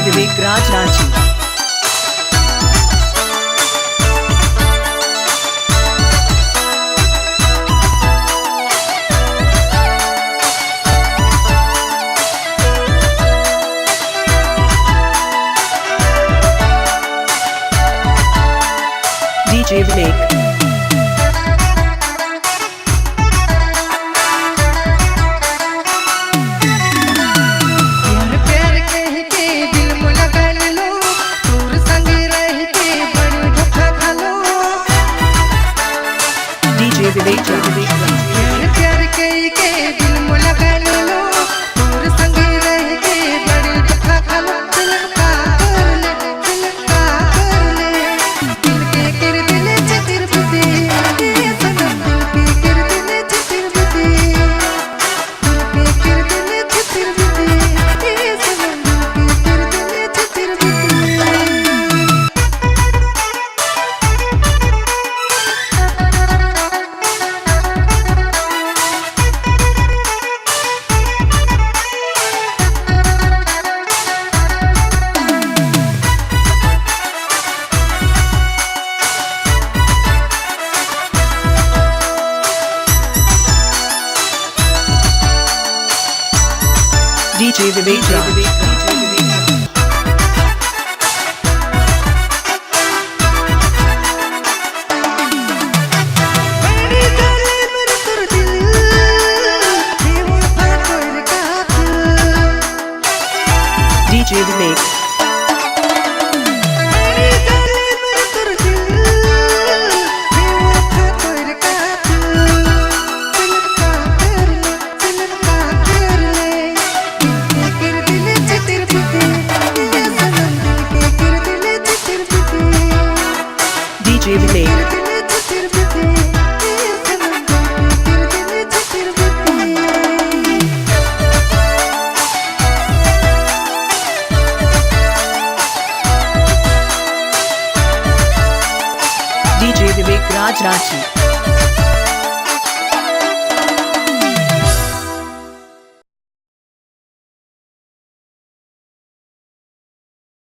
विवेक राज Ranchi. DJ विवेक विवेक प्यार के दिल में लगा लो दूर संग रह के बड़ी धोखा खालो दिल का कर ले दिल के कर दिले चितिर बुते ये सनम दिल के कर दिले चितिर बुते दिल के कर दिले चितिर बुते ये सनम दिल के कर दिले चितिर बुते डीजे विवेक डीजे विवेक डीजे विवेक डीजे विवेक राज रांची।